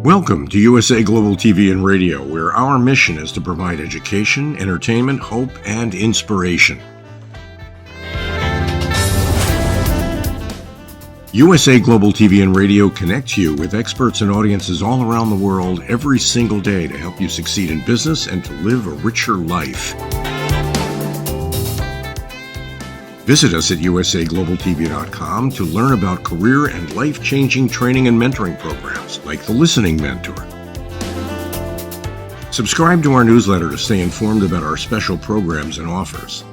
Welcome to USA Global TV and Radio, where our mission is to provide education, entertainment, hope, and inspiration. USA Global TV and Radio connects you with experts and audiences all around the world every single day to help you succeed in business and to live a richer life. Visit us at usaglobaltv.com to learn about career and life-changing training and mentoring programs like the Listening Mentor. Subscribe to our newsletter to stay informed about our special programs and offers.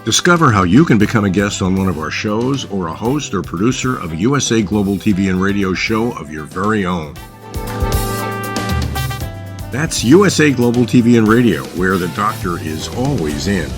Discover how you can become a guest on one of our shows or a host or producer of a USA Global TV and Radio show of your very own. That's USA Global TV and Radio, where the doctor is always in.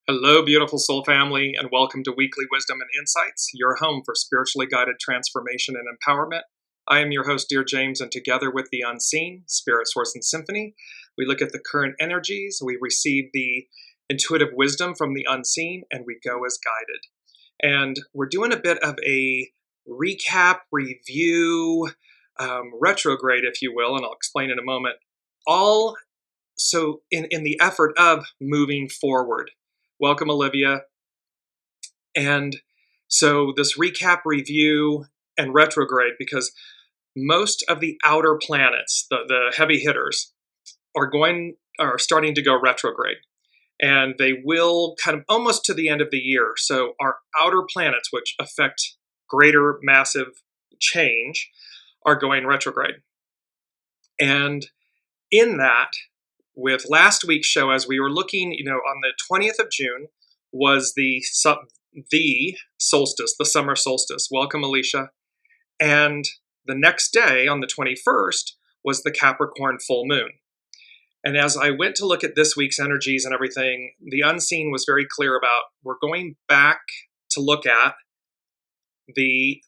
Hello, beautiful soul family, and welcome to Weekly Wisdom and Insights, your home for spiritually guided transformation and empowerment. I am your host, Dearjames, and together with the Unseen, Spirit, Source, and Symphony, we look at the current energies, we receive the intuitive wisdom from the Unseen, and we go as guided. And we're doing a bit of a recap, review, retrograde, if you will, and I'll explain in a moment, all so in the effort of moving forward. Welcome, Olivia. And so this recap, review, and retrograde, because most of the outer planets, the heavy hitters, are starting to go retrograde. And they will kind of almost to the end of the year. So our outer planets, which affect greater massive change, are going retrograde. And in that, with last week's show, as we were looking, on the 20th of June was the solstice, the summer solstice. Welcome, Alicia. And the next day, on the 21st, was the Capricorn full moon. And as I went to look at this week's energies and everything, the Unseen was very clear about we're going back to look at the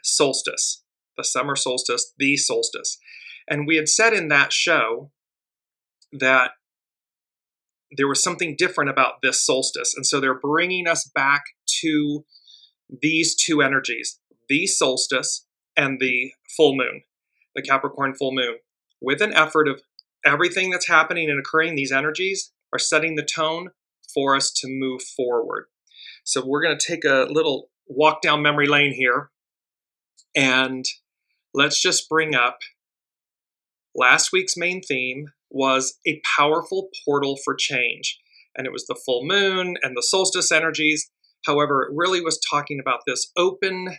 solstice, the summer solstice, the solstice. And we had said in that show that there was something different about this solstice. And so they're bringing us back to these two energies, the solstice and the full moon, the Capricorn full moon, with an effort of everything that's happening and occurring. These energies are setting the tone for us to move forward. So we're going to take a little walk down memory lane here, and let's just bring up last week's main theme was a powerful portal for change. And it was the full moon and the solstice energies. However, it really was talking about this open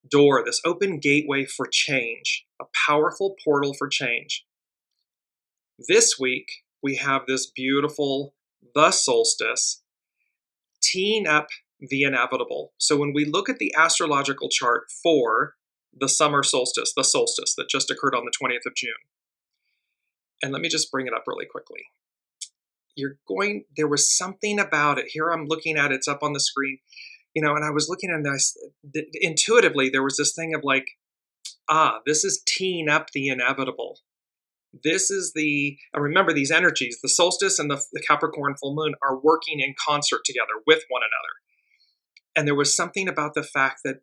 door, this open gateway for change, a powerful portal for change. This week, we have this beautiful, the solstice, teeing up the inevitable. So when we look at the astrological chart for the summer solstice, the solstice that just occurred on the 20th of June, and let me just bring it up really quickly. There was something about it. Here I'm looking at it, it's up on the screen, and I was looking at it, intuitively, there was this thing of like, this is teeing up the inevitable. This is and remember these energies, the solstice and the Capricorn full moon are working in concert together with one another. And there was something about the fact that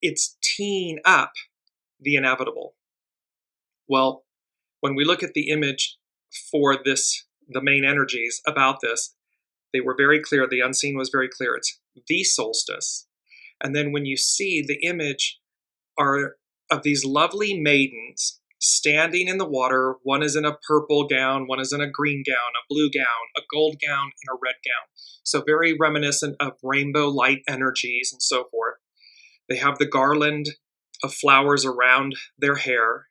it's teeing up the inevitable. Well, when we look at the image for this, the main energies about this, they were very clear. The Unseen was very clear. It's the solstice. And then when you see the image are of these lovely maidens standing in the water, one is in a purple gown, one is in a green gown, a blue gown, a gold gown, and a red gown. So very reminiscent of rainbow light energies and so forth. They have the garland of flowers around their hair.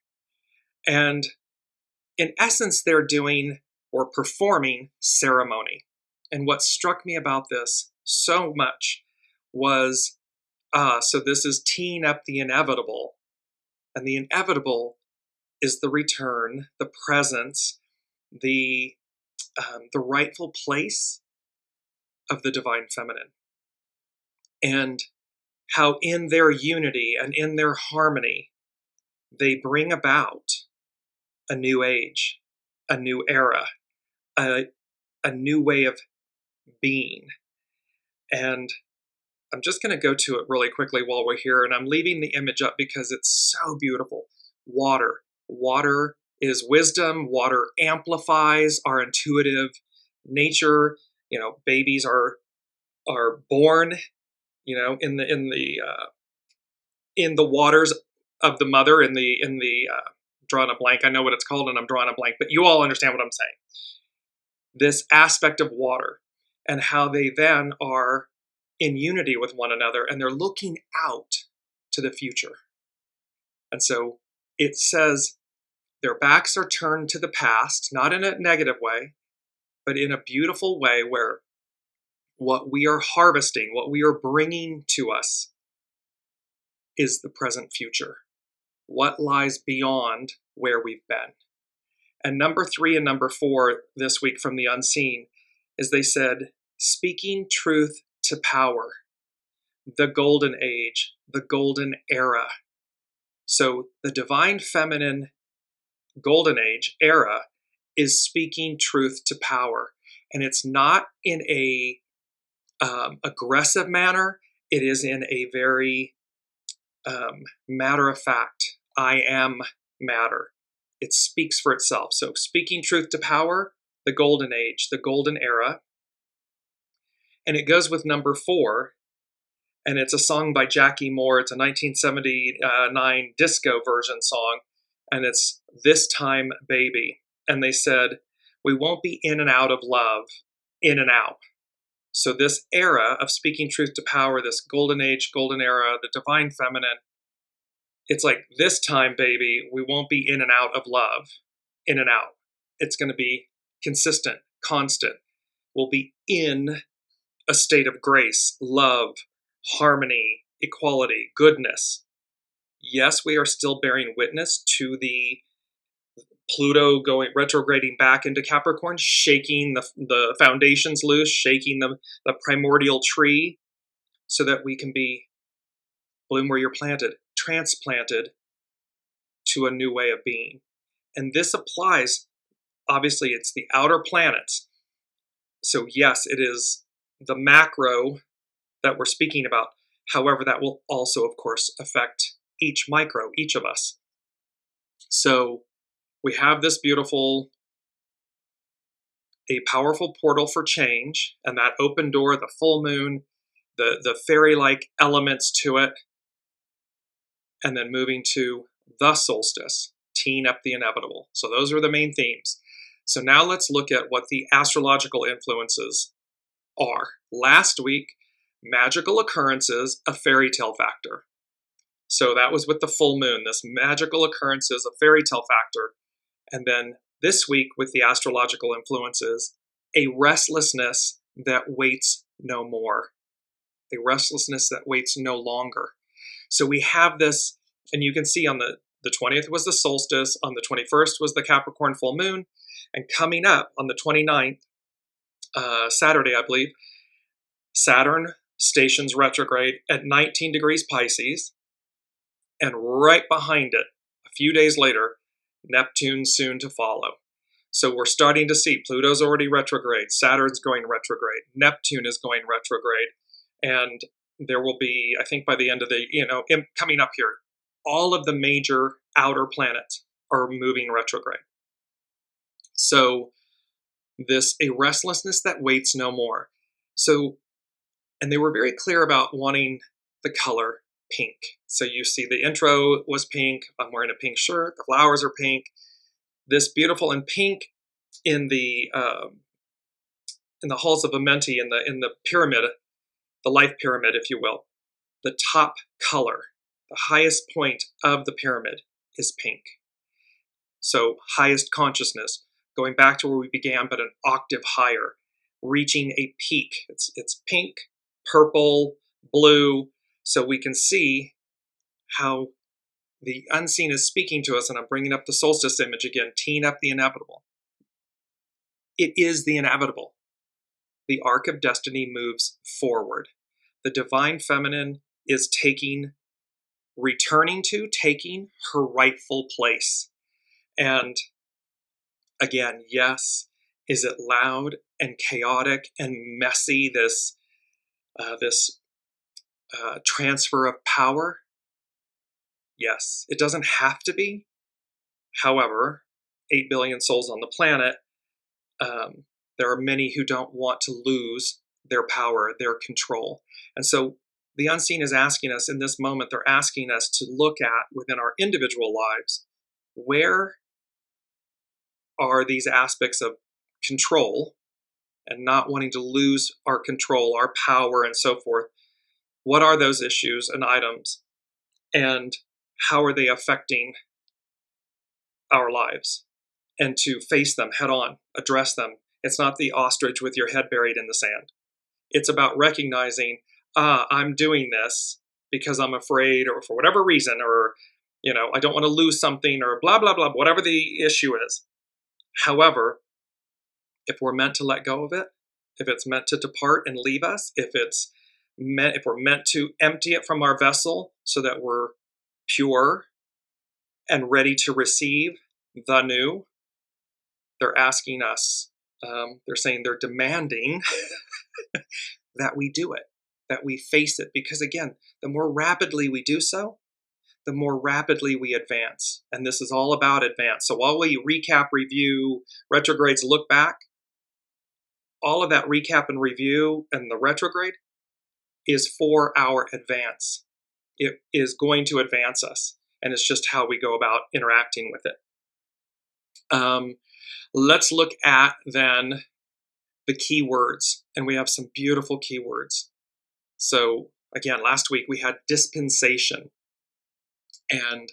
And in essence, they're doing or performing ceremony. And what struck me about this so much was, so this is teeing up the inevitable. And the inevitable is the return, the presence, the rightful place of the divine feminine. And how in their unity and in their harmony, they bring about a new age, a new era, a new way of being. And I'm just going to go to it really quickly while we're here. And I'm leaving the image up because it's so beautiful. Water. Water is wisdom. Water amplifies our intuitive nature. You know, babies are born, you know, in the waters of the mother, in the drawing a blank. I know what it's called and I'm drawing a blank, but you all understand what I'm saying. This aspect of water and how they then are in unity with one another and they're looking out to the future. And so it says their backs are turned to the past, not in a negative way, but in a beautiful way where what we are harvesting, what we are bringing to us is the present future. What lies beyond where we've been. And number 3 and number 4 this week from the unseen is they said, speaking truth to power, the golden age, the golden era. So the divine feminine golden age era is speaking truth to power. And it's not in a aggressive manner. It is in a very matter of fact, I am matter. It speaks for itself. So speaking truth to power, the golden age, the golden era. And it goes with number 4. And it's a song by Jackie Moore. It's a 1979 disco version song. And it's This Time Baby. And they said, we won't be in and out of love, in and out. So this era of speaking truth to power, this golden age, golden era, the divine feminine, it's like, this time, baby, we won't be in and out of love, in and out. It's going to be consistent, constant. We'll be in a state of grace, love, harmony, equality, goodness. Yes, we are still bearing witness to the Pluto going retrograding back into Capricorn, shaking the foundations loose, shaking the primordial tree so that we can be bloom where you're planted, transplanted to a new way of being. And this applies, obviously, it's the outer planets. So yes, it is the macro that we're speaking about. However, that will also, of course, affect each micro, each of us. So we have this beautiful, a powerful portal for change, and that open door, the full moon, the fairy-like elements to it, and then moving to the solstice, teeing up the inevitable. So those are the main themes. So now let's look at what the astrological influences are. Last week, magical occurrences, a fairy tale factor. So that was with the full moon, this magical occurrences, a fairy tale factor. And then this week with the astrological influences, a restlessness that waits no more. A restlessness that waits no longer. So we have this, and you can see on the 20th was the solstice, on the 21st was the Capricorn full moon, and coming up on the 29th, Saturday, I believe, Saturn stations retrograde at 19 degrees Pisces, and right behind it, a few days later, Neptune soon to follow. So we're starting to see Pluto's already retrograde, Saturn's going retrograde, Neptune is going retrograde, and there will be, I think by the end of the, coming up here, all of the major outer planets are moving retrograde. So a restlessness that waits no more. So, and they were very clear about wanting the color pink. So you see the intro was pink. I'm wearing a pink shirt. The flowers are pink. This beautiful and pink in the halls of Amenti, in the pyramid, the life pyramid, if you will. The top color, the highest point of the pyramid is pink. So highest consciousness, going back to where we began, but an octave higher, reaching a peak. It's pink, purple, blue, so we can see how the unseen is speaking to us. And I'm bringing up the solstice image again, teeing up the inevitable. It is the inevitable. The arc of destiny moves forward. The divine feminine is taking her rightful place. And again, yes, is it loud and chaotic and messy, this transfer of power? Yes, it doesn't have to be. However, 8 billion souls on the planet, there are many who don't want to lose their power, their control. And so the unseen is asking us in this moment, they're asking us to look at within our individual lives, where are these aspects of control and not wanting to lose our control, our power, and so forth? What are those issues and items? And how are they affecting our lives? And to face them head on, address them. It's not the ostrich with your head buried in the sand. It's about recognizing, I'm doing this because I'm afraid, or for whatever reason, or, I don't want to lose something, or blah, blah, blah, whatever the issue is. However, if we're meant to let go of it, if it's meant to depart and leave us, if we're meant to empty it from our vessel so that we're pure and ready to receive the new, they're asking us, they're demanding that we do it, that we face it. Because again, the more rapidly we do so, the more rapidly we advance. And this is all about advance. So while we recap, review, retrogrades, look back, all of that recap and review and the retrograde is for our advance. It is going to advance us. And it's just how we go about interacting with it. Let's look at then the key words. And we have some beautiful keywords. So again, last week we had dispensation and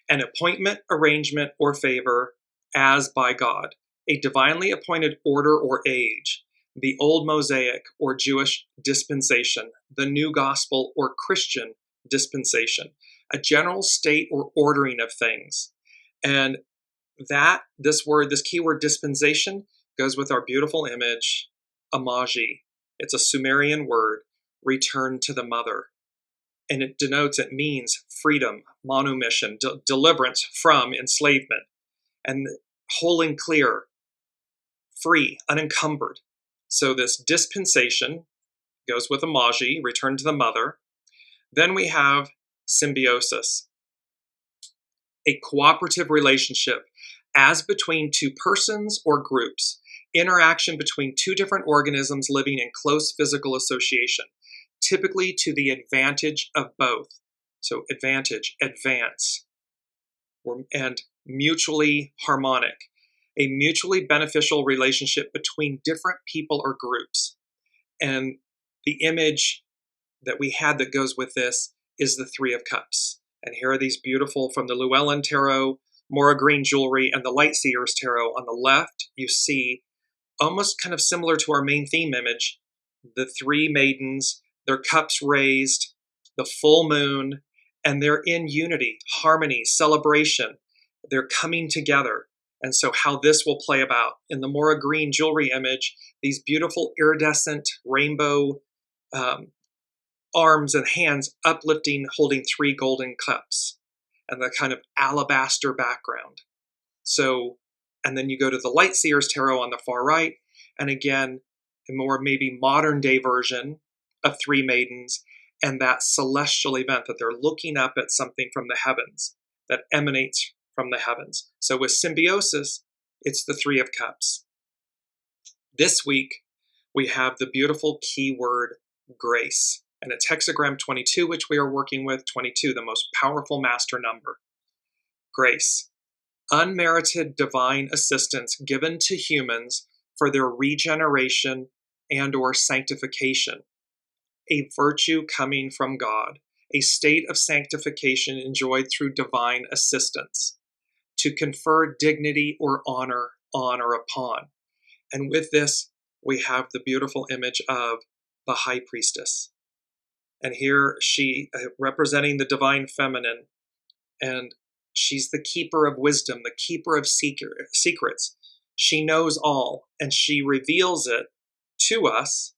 an appointment, arrangement, or favor as by God, a divinely appointed order or age, the old Mosaic or Jewish dispensation, the new gospel or Christian dispensation, a general state or ordering of things. And this keyword dispensation goes with our beautiful image, Amaji. It's a Sumerian word, return to the mother. And it means freedom, manumission, deliverance from enslavement, and whole and clear, free, unencumbered. So this dispensation goes with Amaji, return to the mother. Then we have symbiosis, a cooperative relationship as between two persons or groups, interaction between two different organisms living in close physical association, typically to the advantage of both. So advantage, advance, and mutually harmonic, a mutually beneficial relationship between different people or groups. And the image that we had that goes with this is the Three of Cups. And here are these beautiful, from the Llewellyn Tarot, Mora Green Jewelry, and the Lightseers Tarot. On the left, you see, almost kind of similar to our main theme image, the three maidens, their cups raised, the full moon, and they're in unity, harmony, celebration. They're coming together. And so how this will play about. In the Mora Green Jewelry image, these beautiful iridescent rainbow arms and hands uplifting, holding three golden cups, and the kind of alabaster background. So, and then you go to the Lightseers Tarot on the far right, and again, a more maybe modern day version of three maidens, and that celestial event that they're looking up at something from the heavens that emanates from the heavens. So with symbiosis, it's the Three of Cups. This week, we have the beautiful keyword grace, and it's hexagram 22, which we are working with, 22, the most powerful master number. Grace, unmerited divine assistance given to humans for their regeneration and or sanctification, a virtue coming from God, a state of sanctification enjoyed through divine assistance, to confer dignity or honor on or upon. And with this, we have the beautiful image of the High Priestess. And here she, representing the divine feminine, and she's the keeper of wisdom, the keeper of secrets. She knows all, and she reveals it to us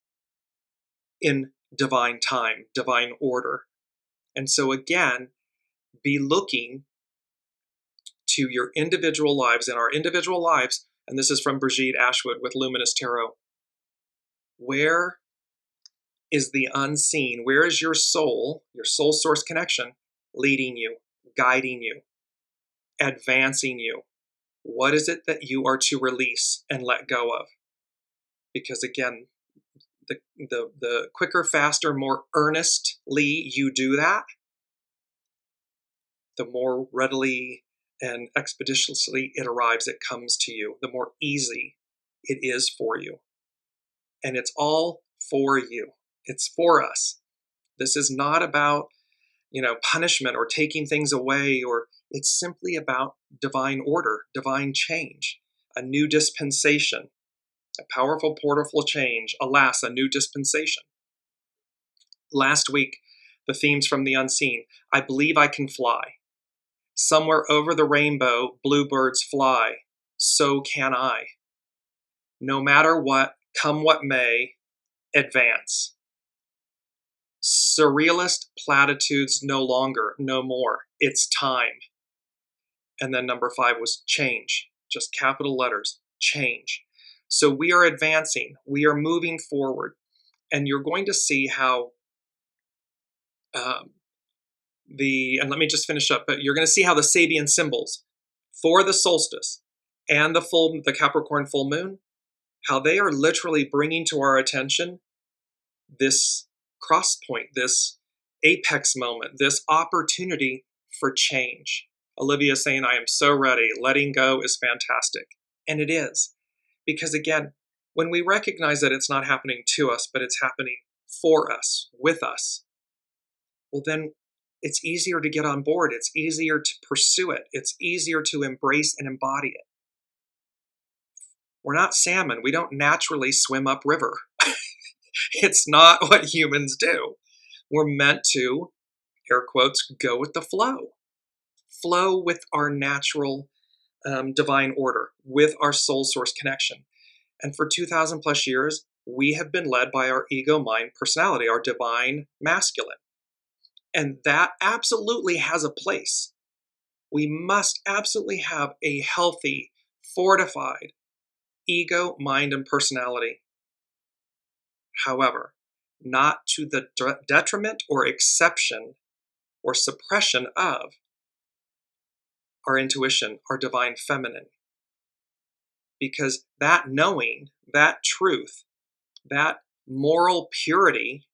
in divine time, divine order. And so again, be looking to your individual lives, in our individual lives, and this is from Brigitte Ashwood with Luminous Tarot. Where is the unseen? Where is your soul source connection, leading you, guiding you, advancing you? What is it that you are to release and let go of? Because again, the quicker, faster, more earnestly you do that, the more readily and expeditiously it arrives, it comes to you, the more easy it is for you. And it's all for you. It's for us. This is not about, punishment or taking things away, or it's simply about divine order, divine change, a new dispensation, a powerful, portable change. Alas, a new dispensation. Last week, the themes from the unseen. I believe I can fly. Somewhere over the rainbow, bluebirds fly. So can I. No matter what, come what may, advance. Surrealist platitudes no longer, no more. It's time. And then number 5 was change, just capital letters, change. So we are advancing, we are moving forward, and you're going to see how and let me just finish up, but you're going to see how the Sabian symbols for the solstice and the Capricorn full moon, how they are literally bringing to our attention this cross point, this apex moment, this opportunity for change. Olivia is saying, I am so ready. Letting go is fantastic. And it is. Because again, when we recognize that it's not happening to us, but it's happening for us, with us, well then it's easier to get on board. It's easier to pursue it. It's easier to embrace and embody it. We're not salmon. We don't naturally swim upriver. It's not what humans do. We're meant to, air quotes, go with the flow. Flow with our natural divine order, with our soul source connection. And for 2,000 plus years, we have been led by our ego, mind, personality, our divine masculine. And that absolutely has a place. We must absolutely have a healthy, fortified ego, mind, and personality. However, not to the detriment or exception or suppression of our intuition, our divine feminine. Because that knowing, that truth, that moral purity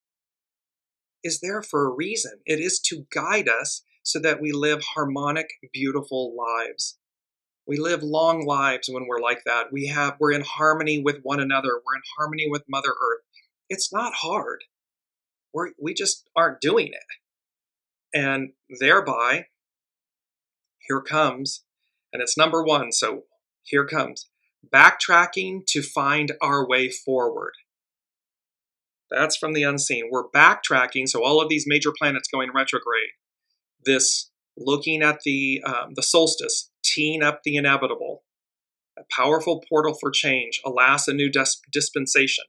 is there for a reason. It is to guide us so that we live harmonic, beautiful lives. We live long lives when we're like that. We're in harmony with one another. We're in harmony with Mother Earth. It's not hard. We just aren't doing it. And thereby, here comes, and it's number 1, so here comes, backtracking to find our way forward. That's from the unseen. We're backtracking, so all of these major planets going retrograde. This looking at the solstice, teeing up the inevitable, a powerful portal for change, alas, a new dispensation.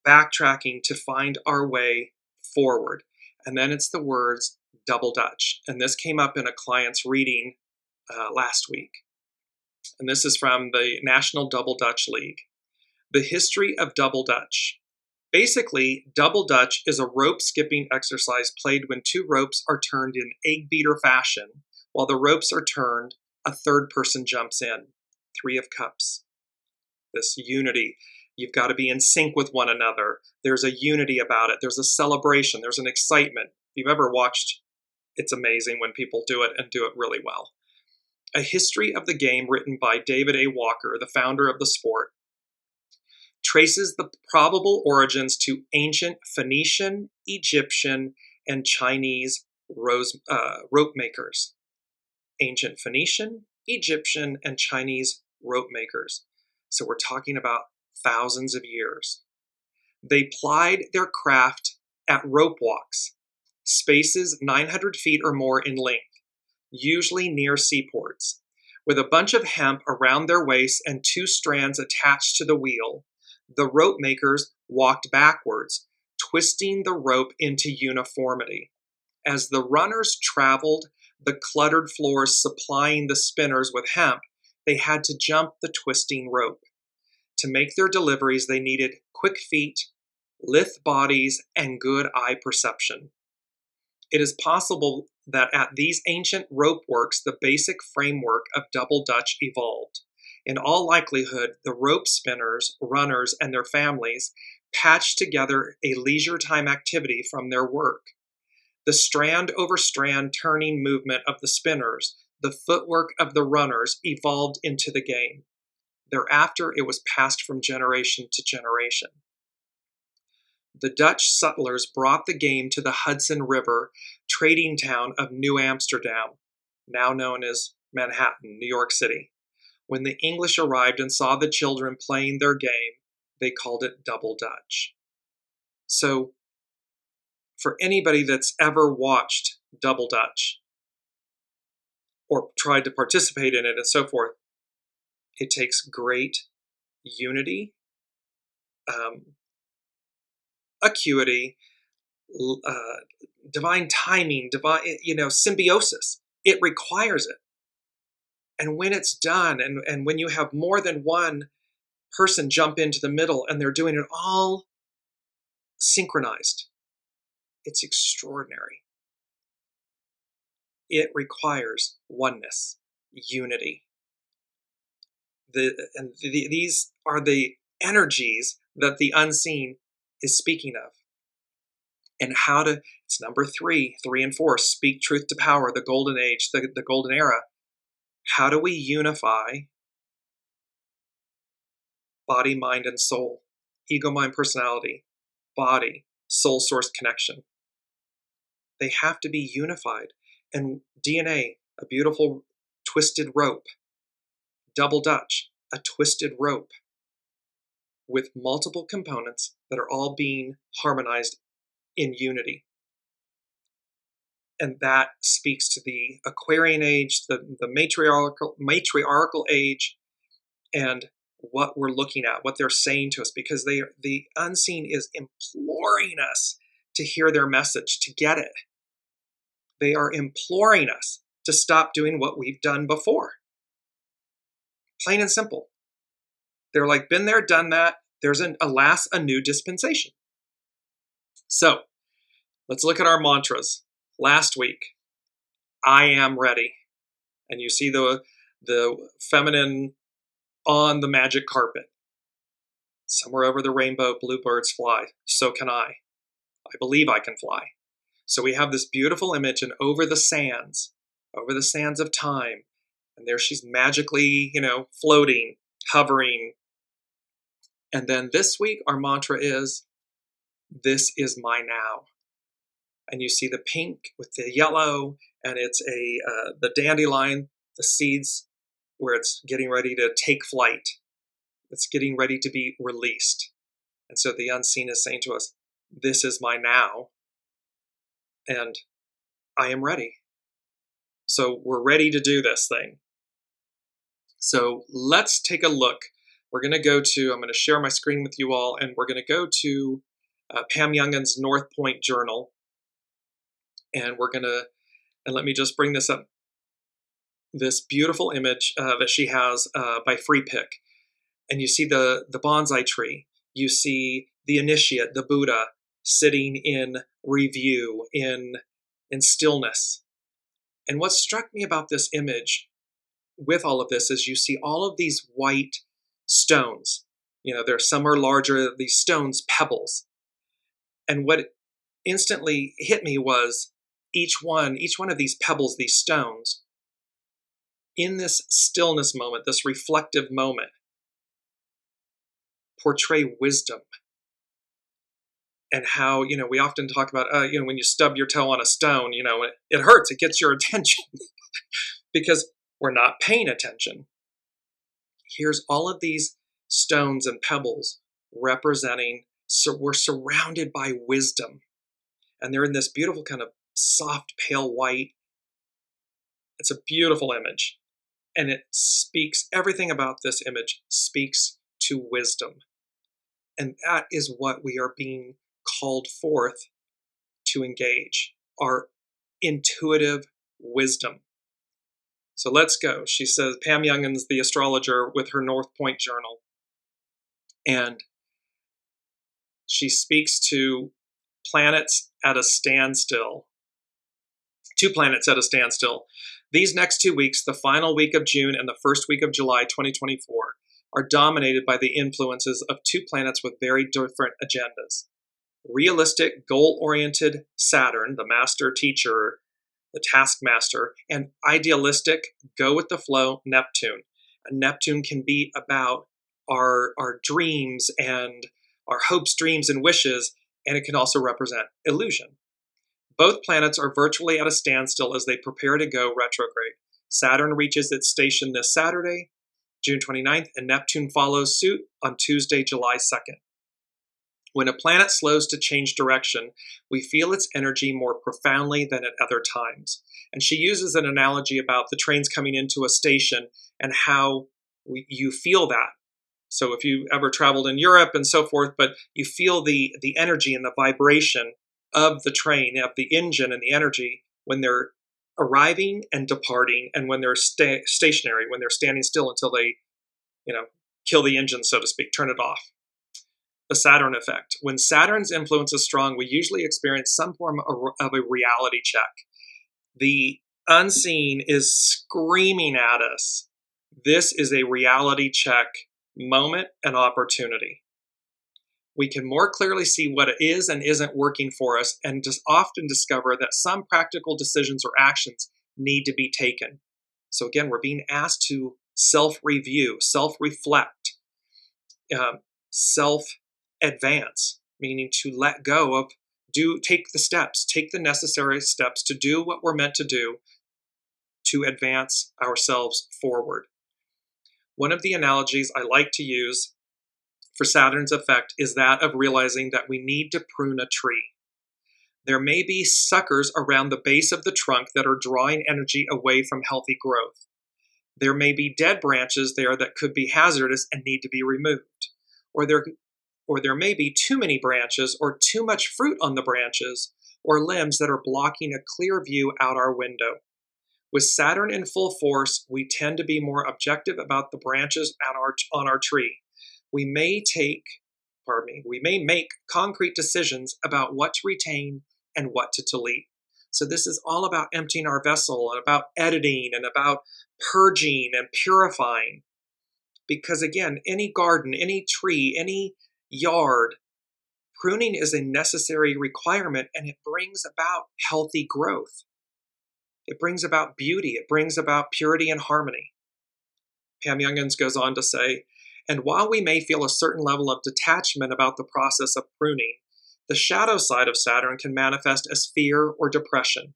Backtracking to find our way forward. And then it's the words double Dutch. And this came up in a client's reading last week. And this is from the National Double Dutch League. The history of double Dutch. Basically, double Dutch is a rope skipping exercise played when 2 ropes are turned in egg beater fashion. While the ropes are turned, a third person jumps in. 3 of Cups. This unity. You've got to be in sync with one another. There's a unity about it. There's a celebration. There's an excitement. If you've ever watched, it's amazing when people do it and do it really well. A history of the game written by David A. Walker, the founder of the sport, traces the probable origins to ancient Phoenician, Egyptian, and Chinese rope makers. Ancient Phoenician, Egyptian, and Chinese rope makers. So we're talking about thousands of years. They plied their craft at rope walks, spaces 900 feet or more in length, usually near seaports, with a bunch of hemp around their waists and 2 strands attached to the wheel. The rope makers walked backwards, twisting the rope into uniformity. As the runners traveled the cluttered floors supplying the spinners with hemp, they had to jump the twisting rope. To make their deliveries, they needed quick feet, lithe bodies, and good eye perception. It is possible that at these ancient rope works, the basic framework of double Dutch evolved. In all likelihood, the rope spinners, runners, and their families patched together a leisure time activity from their work. The strand over strand turning movement of the spinners, the footwork of the runners, evolved into the game. Thereafter, it was passed from generation to generation. The Dutch settlers brought the game to the Hudson River trading town of New Amsterdam, now known as Manhattan, New York City. When the English arrived and saw the children playing their game, they called it double Dutch. So, for anybody that's ever watched double Dutch or tried to participate in it and so forth, it takes great unity, acuity, divine timing, divine, symbiosis. It requires it. And when it's done, and when you have more than one person jump into the middle and they're doing it all synchronized, it's extraordinary. It requires oneness, unity. These are the energies that the unseen is speaking of. And it's number 3 and 4, speak truth to power, the golden age, the golden era. How do we unify body, mind, and soul? Ego, mind, personality, body, soul, source connection. They have to be unified. And DNA, a beautiful twisted rope. Double Dutch, a twisted rope with multiple components that are all being harmonized in unity. And that speaks to the Aquarian age, the matriarchal age, and what we're looking at, what they're saying to us, because the unseen is imploring us to hear their message, to get it. They are imploring us to stop doing what we've done before. Plain and simple. They're like, been there, done that. There's alas, a new dispensation. So let's look at our mantras. Last week, I am ready. And you see the feminine on the magic carpet. Somewhere over the rainbow, bluebirds fly. So can I. I believe I can fly. So we have this beautiful image, and over the sands of time, and there she's magically, floating, hovering. And then this week, our mantra is, this is my now. And you see the pink with the yellow, and it's the dandelion, the seeds, where it's getting ready to take flight. It's getting ready to be released. And so the unseen is saying to us, this is my now, and I am ready. So we're ready to do this thing. So let's take a look. I'm going to share my screen with you all, and we're going to go to Pam Youngin's North Point Journal. And let me just bring this up. This beautiful image that she has by Free Pick. And you see the bonsai tree. You see the initiate, the Buddha, sitting in review, in stillness. And what struck me about this image with all of this is you see all of these white stones. Some are larger, these stones, pebbles. And what instantly hit me was each one of these pebbles, these stones, in this stillness moment, this reflective moment, portray wisdom. And how, we often talk about, when you stub your toe on a stone, it hurts, it gets your attention because we're not paying attention. Here's all of these stones and pebbles representing, so we're surrounded by wisdom. And they're in this beautiful kind of soft, pale white. It's a beautiful image. And it speaks, everything about this image speaks to wisdom. And that is what we are being called forth to engage, our intuitive wisdom. So let's go. She says, Pam Youngin's the astrologer with her North Point journal. And she speaks to planets at a standstill. 2 planets at a standstill. These next 2 weeks, the final week of June and the first week of July 2024, are dominated by the influences of 2 planets with very different agendas. Realistic, goal-oriented Saturn, the master teacher, the taskmaster, and idealistic, go-with-the-flow Neptune. And Neptune can be about our dreams and our hopes, dreams, and wishes, and it can also represent illusion. Both planets are virtually at a standstill as they prepare to go retrograde. Saturn reaches its station this Saturday, June 29th, and Neptune follows suit on Tuesday, July 2nd. When a planet slows to change direction, we feel its energy more profoundly than at other times. And she uses an analogy about the trains coming into a station and how you feel that. So if you ever traveled in Europe and so forth, but you feel the energy and the vibration of the train, of the engine and the energy when they're arriving and departing, and when they're stationary, when they're standing still until they, kill the engine, so to speak, turn it off. The Saturn effect. When Saturn's influence is strong, we usually experience some form of a reality check. The unseen is screaming at us. This is a reality check moment and opportunity. We can more clearly see what is and isn't working for us, and just often discover that some practical decisions or actions need to be taken. So again, we're being asked to self-review, self-reflect, self-advance, meaning to let go of, take the necessary steps to do what we're meant to do to advance ourselves forward. One of the analogies I like to use for Saturn's effect is that of realizing that we need to prune a tree. There may be suckers around the base of the trunk that are drawing energy away from healthy growth. There may be dead branches there that could be hazardous and need to be removed. Or there may be too many branches or too much fruit on the branches or limbs that are blocking a clear view out our window. With Saturn in full force, we tend to be more objective about the branches on our tree. We may make concrete decisions about what to retain and what to delete. So this is all about emptying our vessel and about editing and about purging and purifying. Because again, any garden, any tree, any yard, pruning is a necessary requirement, and it brings about healthy growth. It brings about beauty. It brings about purity and harmony. Pam Youngins goes on to say, and while we may feel a certain level of detachment about the process of pruning, the shadow side of Saturn can manifest as fear or depression.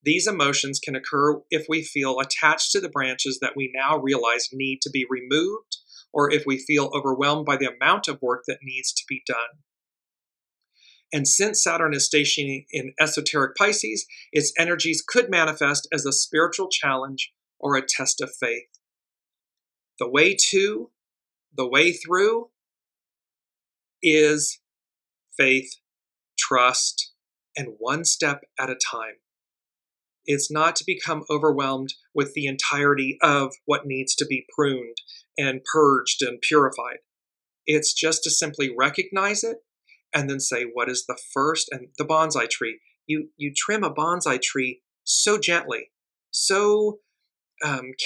These emotions can occur if we feel attached to the branches that we now realize need to be removed, or if we feel overwhelmed by the amount of work that needs to be done. And since Saturn is stationing in esoteric Pisces, its energies could manifest as a spiritual challenge or a test of faith. The way through is faith, trust, and one step at a time. It's not to become overwhelmed with the entirety of what needs to be pruned and purged and purified. It's just to simply recognize it and then say, what is the first? And the bonsai tree. You trim a bonsai tree so gently, so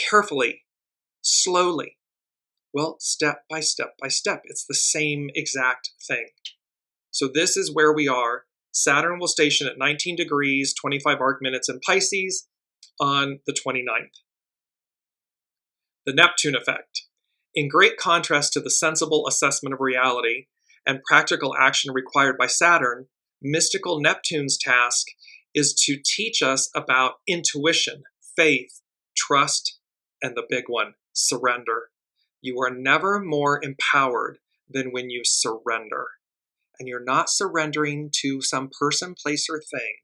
carefully, slowly. Well, step by step by step. It's the same exact thing. So this is where we are. Saturn will station at 19 degrees, 25 arc minutes in Pisces on the 29th. The Neptune effect. In great contrast to the sensible assessment of reality and practical action required by Saturn, mystical Neptune's task is to teach us about intuition, faith, trust, and the big one, surrender. You are never more empowered than when you surrender. And you're not surrendering to some person, place, or thing.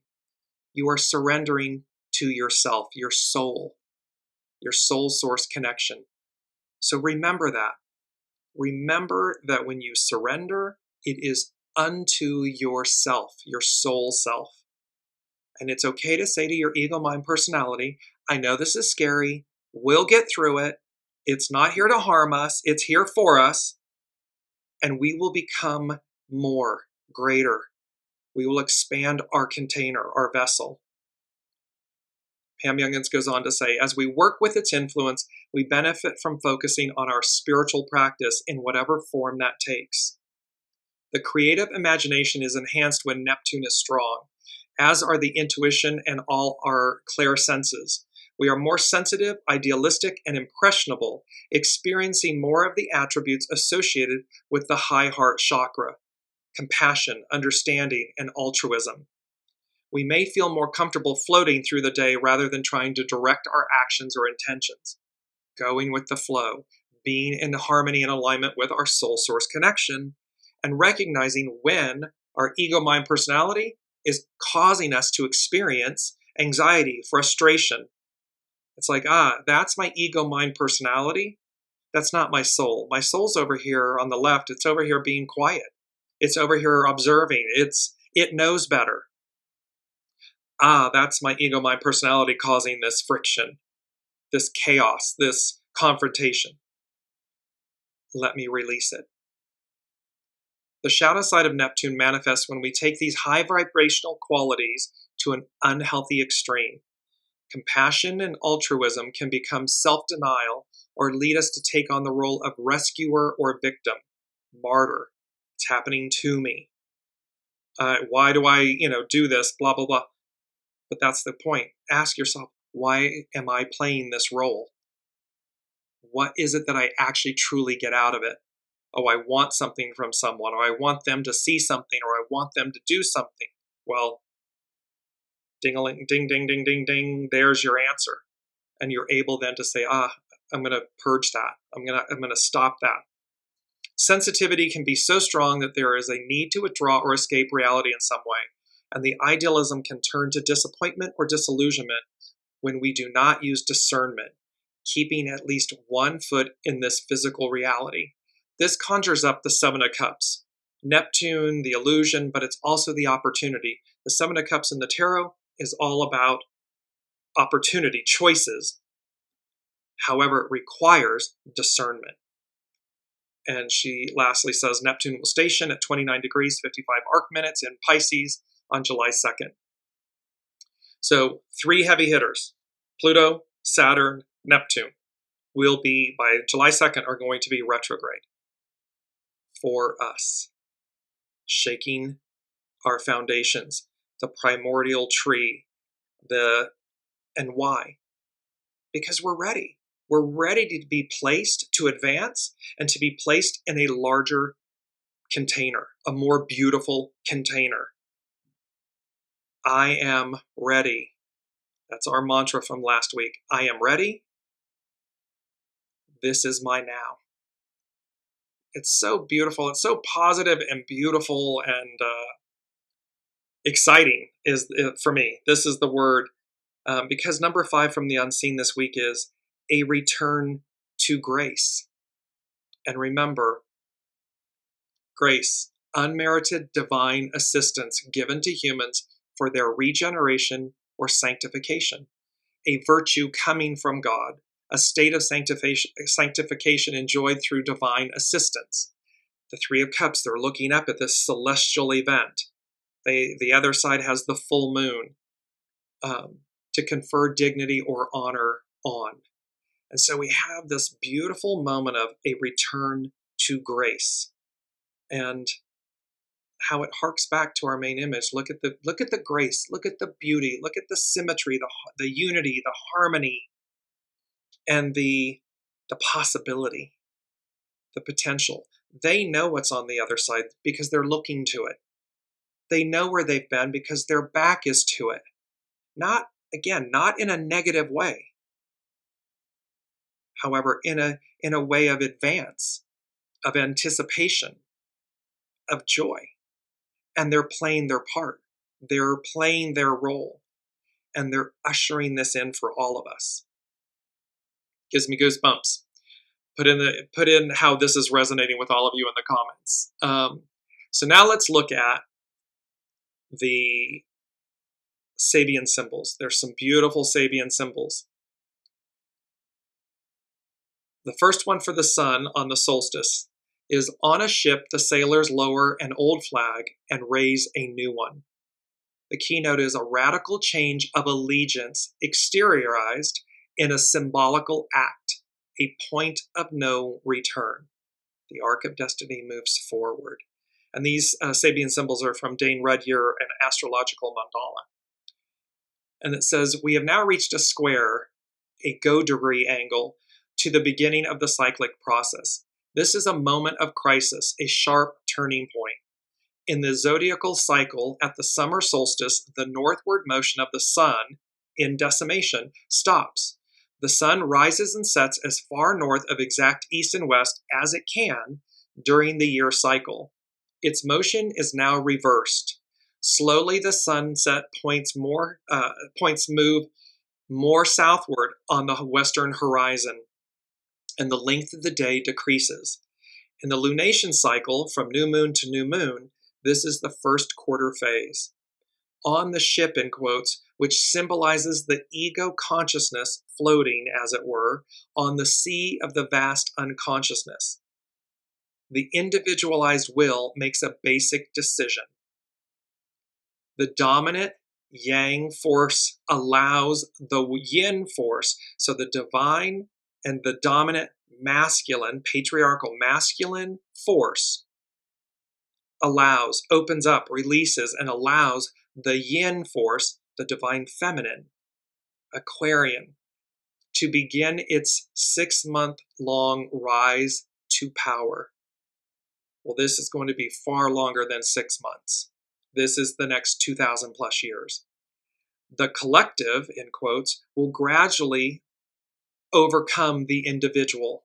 You are surrendering to yourself, your soul source connection. So remember that. Remember that when you surrender, it is unto yourself, your soul self. And it's okay to say to your ego, mind, personality, I know this is scary. We'll get through it. It's not here to harm us. It's here for us. And we will become more, greater. We will expand our container, our vessel. Pam Youngins goes on to say, as we work with its influence, we benefit from focusing on our spiritual practice in whatever form that takes. The creative imagination is enhanced when Neptune is strong, as are the intuition and all our clairsenses. We are more sensitive, idealistic, and impressionable, experiencing more of the attributes associated with the high heart chakra: compassion, understanding, and altruism. We may feel more comfortable floating through the day rather than trying to direct our actions or intentions. Going with the flow, being in harmony and alignment with our soul source connection, and recognizing when our ego, mind, personality is causing us to experience anxiety, frustration. It's like, that's my ego, mind, personality. That's not my soul. My soul's over here on the left. It's over here being quiet. It's over here observing. It knows better. That's my ego, mind, personality causing this friction, this chaos, this confrontation. Let me release it. The shadow side of Neptune manifests when we take these high vibrational qualities to an unhealthy extreme. Compassion and altruism can become self-denial or lead us to take on the role of rescuer or victim, martyr. It's happening to me. Why do I, do this? Blah, blah, blah. But that's the point. Ask yourself, why am I playing this role? What is it that I actually truly get out of it? Oh, I want something from someone, or I want them to see something, or I want them to do something. Well, ding-a-ling, ding, ding, ding, ding, ding, there's your answer. And you're able then to say, I'm going to purge that. I'm going to stop that. Sensitivity can be so strong that there is a need to withdraw or escape reality in some way. And the idealism can turn to disappointment or disillusionment when we do not use discernment, keeping at least one foot in this physical reality. This conjures up the Seven of Cups. Neptune, the illusion, but it's also the opportunity. The Seven of Cups in the tarot is all about opportunity, choices. However, it requires discernment. And she lastly says, Neptune will station at 29 degrees, 55 arc minutes in Pisces on July 2nd. So 3 heavy hitters, Pluto, Saturn, Neptune, will be, by July 2nd, are going to be retrograde for us, shaking our foundations, the primordial tree, and why? Because we're ready. We're ready to be placed, to advance, and to be placed in a larger container, a more beautiful container. I am ready. That's our mantra from last week. I am ready. This is my now. It's so beautiful. It's so positive and beautiful and exciting for me. This is the word. Because number 5 from the unseen this week is a return to grace. And remember, grace, unmerited divine assistance given to humans for their regeneration or sanctification, a virtue coming from God, a state of sanctification enjoyed through divine assistance. The Three of Cups, they're looking up at this celestial event. The other side has the full moon to confer dignity or honor on. And so we have this beautiful moment of a return to grace, and how it harks back to our main image. Look at the grace, look at the beauty, look at the symmetry, the unity, the harmony, and the possibility, the potential. They know what's on the other side because they're looking to it. They know where they've been because their back is to it. Not in a negative way. however, in a way of advance, of anticipation, of joy. And they're playing their part. They're playing their role. And they're ushering this in for all of us. Gives me goosebumps. Put in how this is resonating with all of you in the comments. So now let's look at the SABIAN symbols. There's some beautiful SABIAN symbols. The first one for the sun on the solstice is, on a ship, the sailors lower an old flag and raise a new one. The keynote is a radical change of allegiance exteriorized in a symbolical act, a point of no return. The arc of destiny moves forward. And these SABIAN symbols are from Dane Rudyer and Astrological Mandala. And it says, we have now reached a square, a go degree angle, to the beginning of the cyclic process. This is a moment of crisis, a sharp turning point. In the zodiacal cycle, at the summer solstice, the northward motion of the sun in decimation stops. The sun rises and sets as far north of exact east and west as it can during the year cycle. Its motion is now reversed. Slowly, the sunset points move more southward on the western horizon, and the length of the day decreases. In the lunation cycle, from new moon to new moon, this is the first quarter phase. On the ship, in quotes, which symbolizes the ego consciousness floating, as it were, on the sea of the vast unconsciousness, the individualized will makes a basic decision. The dominant yang force allows the yin force, so the divine and the dominant masculine, patriarchal masculine force opens up, releases, and allows the yin force, the divine feminine, Aquarian, to begin its 6-month-long rise to power. Well, this is going to be far longer than 6 months. This is the next 2,000 plus years. The collective, in quotes, will gradually overcome the individual,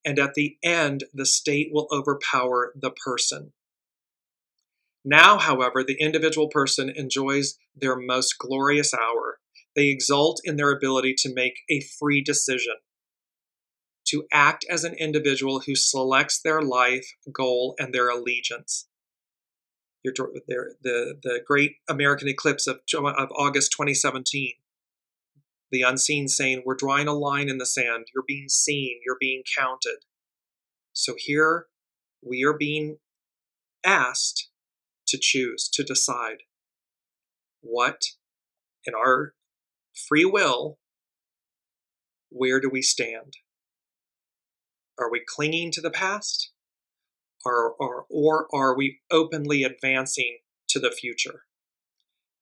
and at the end, the state will overpower the person. Now, however, the individual person enjoys their most glorious hour. They exult in their ability to make a free decision, to act as an individual who selects their life goal and their allegiance. The great American eclipse of August 2017, the unseen saying, we're drawing a line in the sand. You're being seen. You're being counted. So here we are being asked to choose, to decide what, in our free will, where do we stand? Are we clinging to the past? Or are we openly advancing to the future?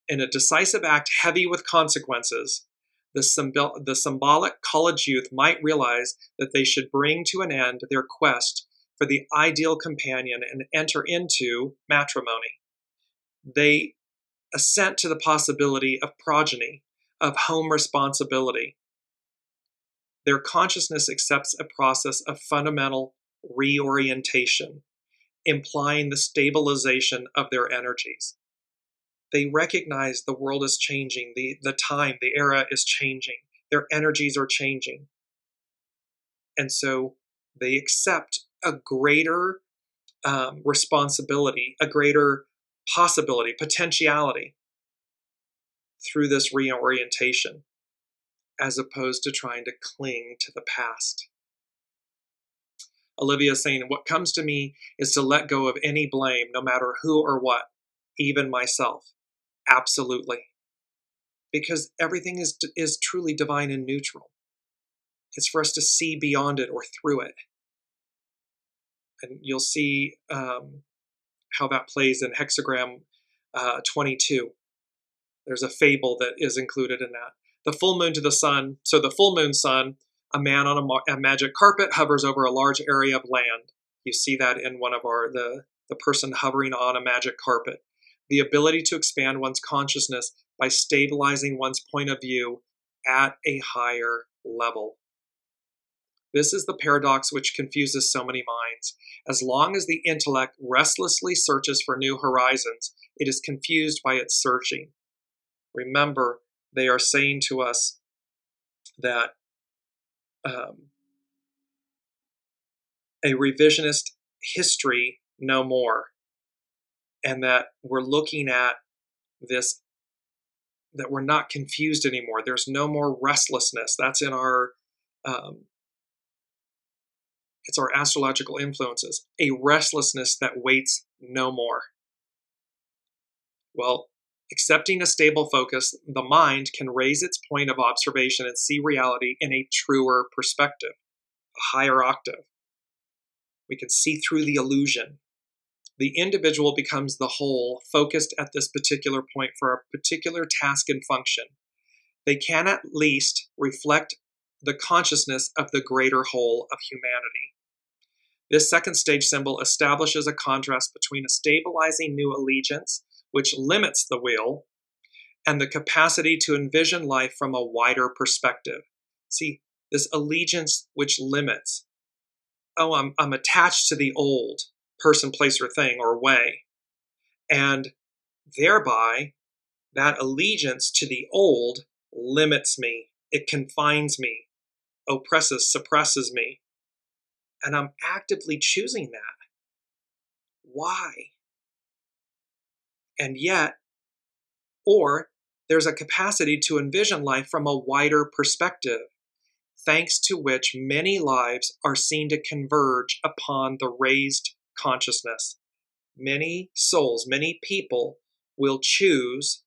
In a decisive act heavy with consequences, the symbolic college youth might realize that they should bring to an end their quest for the ideal companion and enter into matrimony. They assent to the possibility of progeny, of home responsibility. Their consciousness accepts a process of fundamental reorientation, implying the stabilization of their energies. They recognize the world is changing, the time, the era is changing, their energies are changing. And so they accept a greater responsibility, a greater possibility, potentiality through this reorientation, as opposed to trying to cling to the past. Olivia is saying, what comes to me is to let go of any blame, no matter who or what, even myself. Absolutely. Because everything is truly divine and neutral. It's for us to see beyond it or through it. And you'll see how that plays in HEXAGRAM 22. There's a fable that is included in that. The full moon to the sun. So the full moon sun, a man on a magic carpet hovers over a large area of land. You see that in one of the person hovering on a magic carpet. The ability to expand one's consciousness by stabilizing one's point of view at a higher level. This is the paradox which confuses so many minds. As long as the intellect restlessly searches for new horizons, it is confused by its searching. Remember, they are saying to us that a revisionist history no more, and that we're looking at this, that we're not confused anymore. There's no more restlessness. That's in our it's our astrological influences, a restlessness that waits no more. Well, accepting a stable focus, the mind can raise its point of observation and see reality in a truer perspective, a higher octave. We can see through the illusion. The individual becomes the whole, focused at this particular point for a particular task and function. They can at least reflect the consciousness of the greater whole of humanity. This second stage symbol establishes a contrast between a stabilizing new allegiance, which limits the will, and the capacity to envision life from a wider perspective. See, this allegiance which limits. Oh, I'm attached to the old person, place, or thing, or way. And thereby, that allegiance to the old limits me. It confines me, oppresses, suppresses me. And I'm actively choosing that. Why? And yet, or there's a capacity to envision life from a wider perspective, thanks to which many lives are seen to converge upon the raised consciousness. Many souls, many people will choose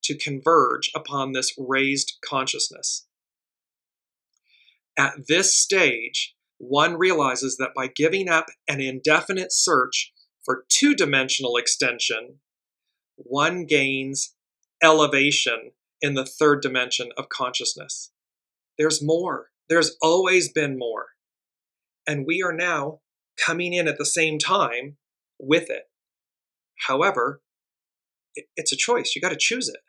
to converge upon this raised consciousness. At this stage, one realizes that by giving up an indefinite search for two-dimensional extension, one gains elevation in the third dimension of consciousness. There's more. There's always been more. And we are now coming in at the same time with it. However, it's a choice. You got to choose it.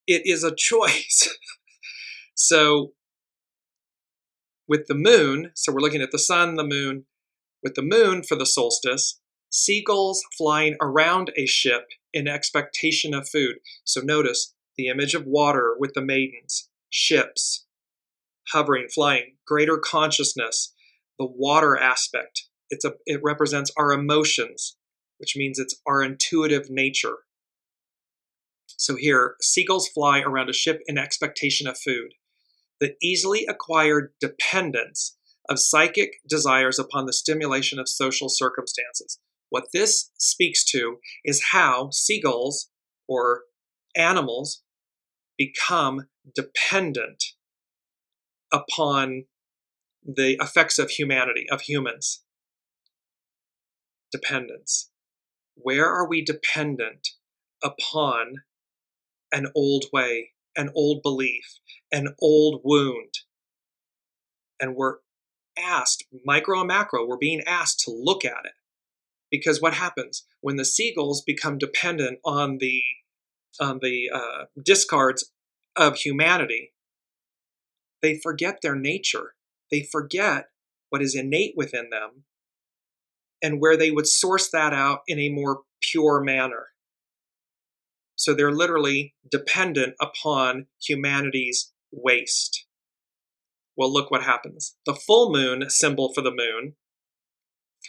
It is a choice. So with the moon, so we're looking at the sun, the moon, with the moon for the solstice, seagulls flying around a ship in expectation of food. So notice the image of water with the maidens, ships, hovering, flying, greater consciousness, the water aspect. It represents our emotions, which means it's our intuitive nature. So here, seagulls fly around a ship in expectation of food. The easily acquired dependence of psychic desires upon the stimulation of social circumstances. What this speaks to is how seagulls or animals become dependent upon the effects of humanity, of humans. Dependence. Where are we dependent upon an old way, an old belief, an old wound? And we're asked, micro and macro, we're being asked to look at it. Because what happens when the seagulls become dependent on the discards of humanity? They forget their nature. They forget what is innate within them and where they would source that out in a more pure manner. So they're literally dependent upon humanity's waste. Well, look what happens. The full moon symbol for the moon,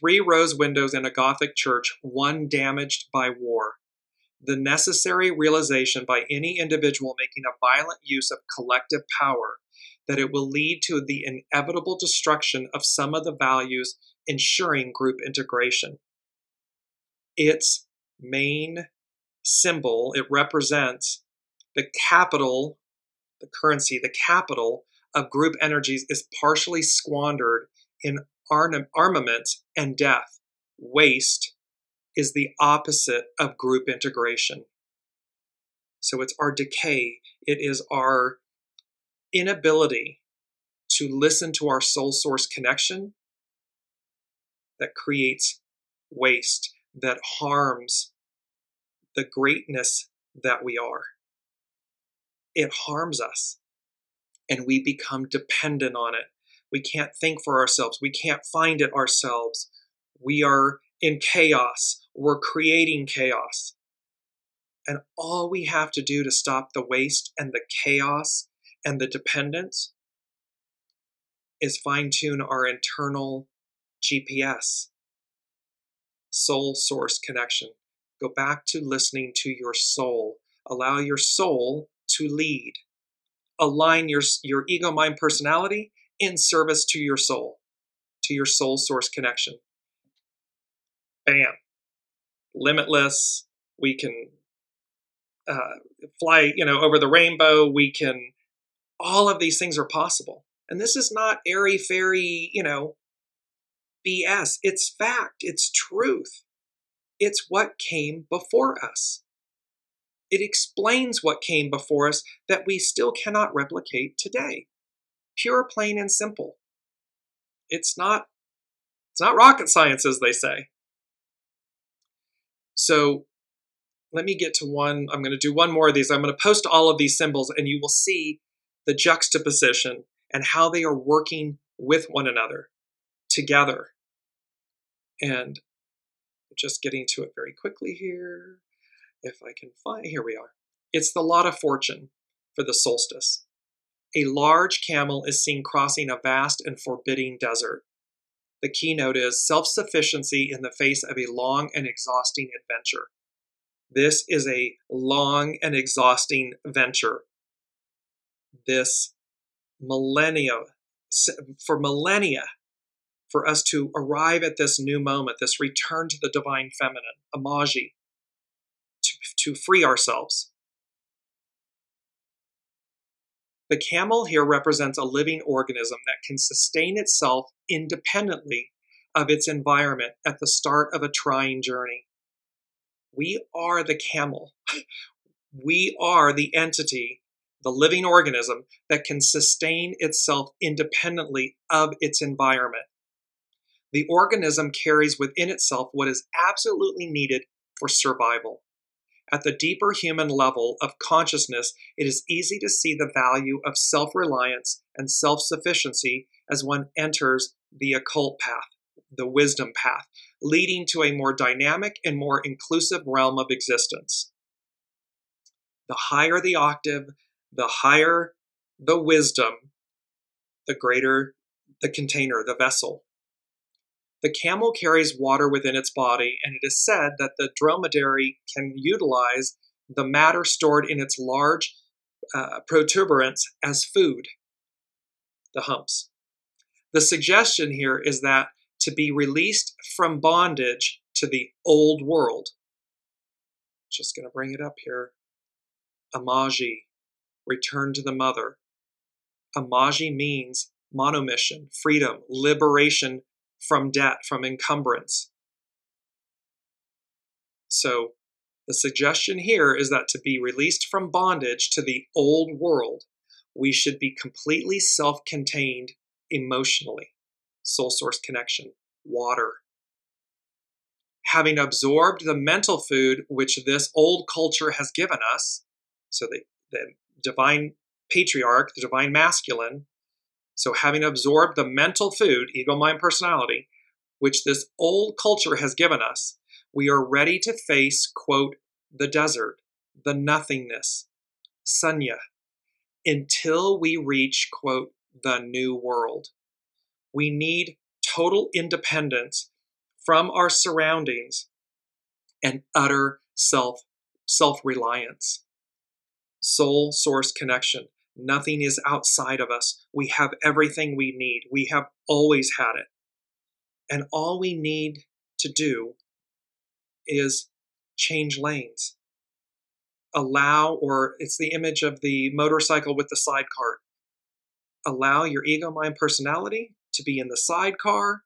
3 rose windows in a Gothic church, 1 damaged by war. The necessary realization by any individual making a violent use of collective power that it will lead to the inevitable destruction of some of the values ensuring group integration. Its main symbol, it represents the capital, the currency, the capital of group energies is partially squandered in armament and death. Waste is the opposite of group integration. So it's our decay. It is our inability to listen to our soul source connection that creates waste, that harms the greatness that we are. It harms us. and we become dependent on it. We can't think for ourselves. We can't find it ourselves. We are in chaos. We're creating chaos. And all we have to do to stop the waste and the chaos and the dependence is fine-tune our internal GPS, soul source connection. Go back to listening to your soul. Allow your soul to lead. Align your ego, mind, personality in service to your soul source connection. Bam. Limitless. We can fly, over the rainbow. We can, all of these things are possible. And this is not airy-fairy, BS. It's fact. It's truth. It's what came before us. It explains what came before us that we still cannot replicate today. Pure, plain, and simple. It's not rocket science, as they say. So let me get to one. I'm going to do one more of these. I'm going to post all of these symbols, and you will see the juxtaposition and how they are working with one another together. And just getting to it very quickly here. If I can find, here we are. It's the lot of fortune for the solstice. A large camel is seen crossing a vast and forbidding desert. The keynote is self-sufficiency in the face of a long and exhausting adventure. This is a long and exhausting venture. This for millennia, for us to arrive at this new moment, this return to the divine feminine, Amaji, to free ourselves. The camel here represents a living organism that can sustain itself independently of its environment at the start of a trying journey. We are the camel. We are the entity, the living organism that can sustain itself independently of its environment. The organism carries within itself what is absolutely needed for survival. At the deeper human level of consciousness, it is easy to see the value of self-reliance and self-sufficiency as one enters the occult path, the wisdom path, leading to a more dynamic and more inclusive realm of existence. The higher the octave, the higher the wisdom, the greater the container, the vessel. The camel carries water within its body, and it is said that the dromedary can utilize the matter stored in its large protuberance as food, the humps. The suggestion here is that to be released from bondage to the old world, just going to bring it up here, Amaji, return to the mother. Amaji means monomission, freedom, liberation from debt, from encumbrance. So the suggestion here is that to be released from bondage to the old world, we should be completely self-contained emotionally. Soul source connection, water. Having absorbed the mental food which this old culture has given us, so the divine patriarch, the divine masculine, so having absorbed the mental food, ego, mind, personality, which this old culture has given us, we are ready to face, quote, the desert, the nothingness, sunya, until we reach, quote, the new world. We need total independence from our surroundings and utter self-reliance. Soul source connection. Nothing is outside of us. We have everything we need. We have always had it. And all we need to do is change lanes. Allow, or it's the image of the motorcycle with the sidecar. Allow your ego, mind, personality to be in the sidecar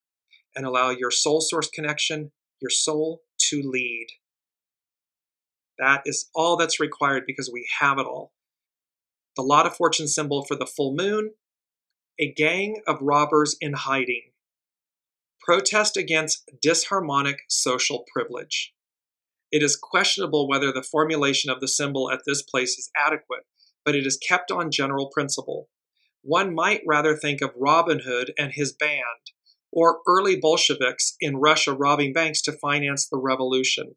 and allow your soul source connection, your soul, to lead. That is all that's required because we have it all. The lot of fortune symbol for the full moon, a gang of robbers in hiding. Protest against disharmonic social privilege. It is questionable whether the formulation of the symbol at this place is adequate, but it is kept on general principle. one might rather think of Robin Hood and his band, or early Bolsheviks in Russia robbing banks to finance the revolution.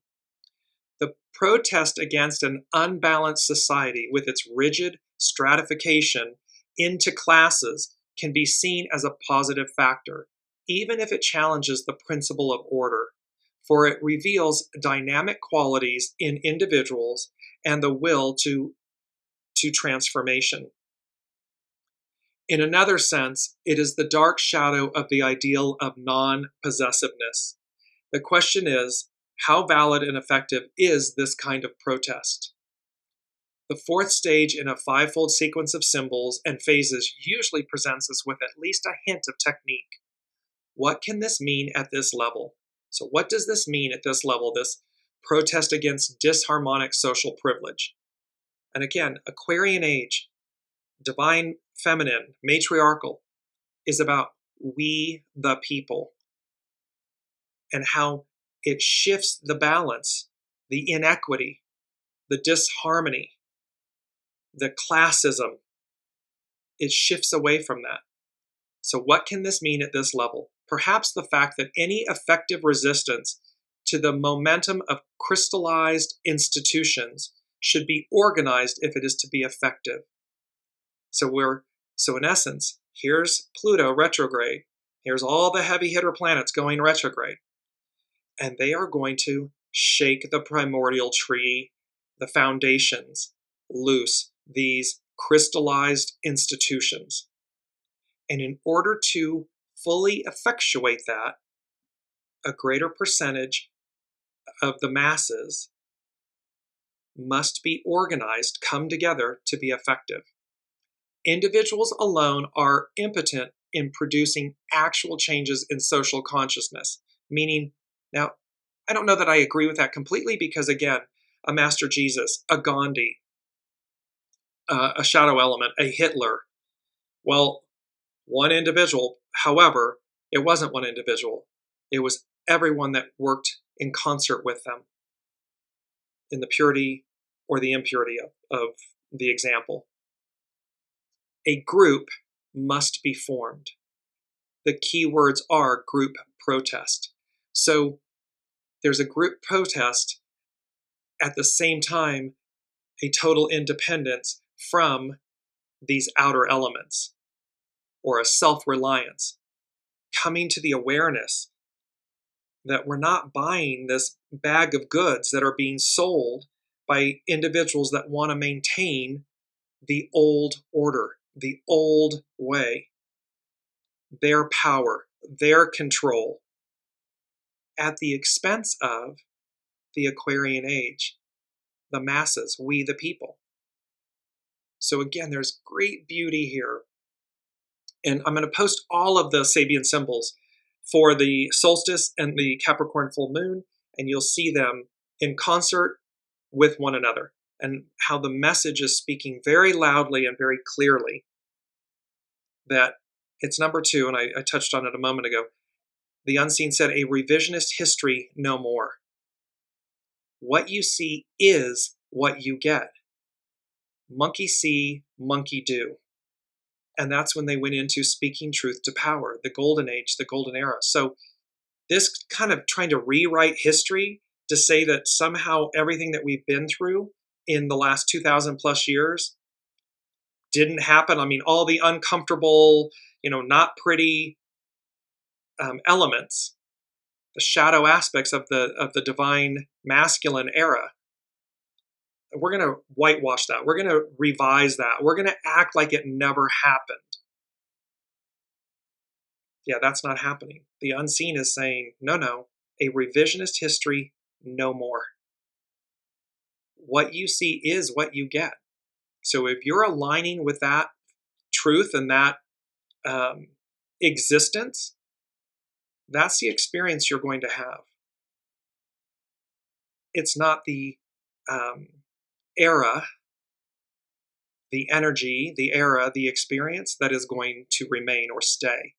The protest against an unbalanced society with its rigid stratification into classes can be seen as a positive factor, even if it challenges the principle of order, for it reveals dynamic qualities in individuals and the will to transformation. In another sense, it is the dark shadow of the ideal of non-possessiveness. The question is, how valid and effective is this kind of protest? The fourth stage in a fivefold sequence of symbols and phases usually presents us with at least a hint of technique. What can this mean at this level? So what does this mean at this level, this protest against disharmonic social privilege? And again, Aquarian age, divine feminine, matriarchal, is about we the people and how it shifts the balance, the inequity, the disharmony, the classism. It shifts away from that. So what can this mean at this level? Perhaps the fact that any effective resistance to the momentum of crystallized institutions should be organized if it is to be effective. So in essence, here's Pluto retrograde. Here's all the heavy hitter planets going retrograde. And they are going to shake the primordial tree, the foundations, loose, these crystallized institutions. And in order to fully effectuate that, a greater percentage of the masses must be organized, come together to be effective. Individuals alone are impotent in producing actual changes in social consciousness, meaning, now, I don't know that I agree with that completely because, again, a Master Jesus, a Gandhi, a shadow element, a Hitler, well, one individual, however, it wasn't one individual. It was everyone that worked in concert with them in the purity or the impurity of the example. A group must be formed. The key words are group protest. So there's a group protest at the same time, a total independence from these outer elements, or a self-reliance, coming to the awareness that we're not buying this bag of goods that are being sold by individuals that want to maintain the old order, the old way, their power, their control, at the expense of the Aquarian age, the masses, we the people. So again, there's great beauty here. And I'm going to post all of the Sabian symbols for the solstice and the Capricorn full moon, and you'll see them in concert with one another, and how the message is speaking very loudly and very clearly that it's number 2, and I touched on it a moment ago. The unseen said, a revisionist history no more. What you see is what you get. Monkey see, monkey do. And that's when they went into speaking truth to power, the golden age, the golden era. So this kind of trying to rewrite history to say that somehow everything that we've been through in the last 2,000 plus years didn't happen. I mean, all the uncomfortable, not pretty elements, the shadow aspects of the divine masculine era. We're going to whitewash that. We're going to revise that. We're going to act like it never happened. Yeah, that's not happening. The unseen is saying, no, a revisionist history, no more. What you see is what you get. So if you're aligning with that truth and that existence, that's the experience you're going to have. It's not the era, the energy, the era, the experience that is going to remain or stay.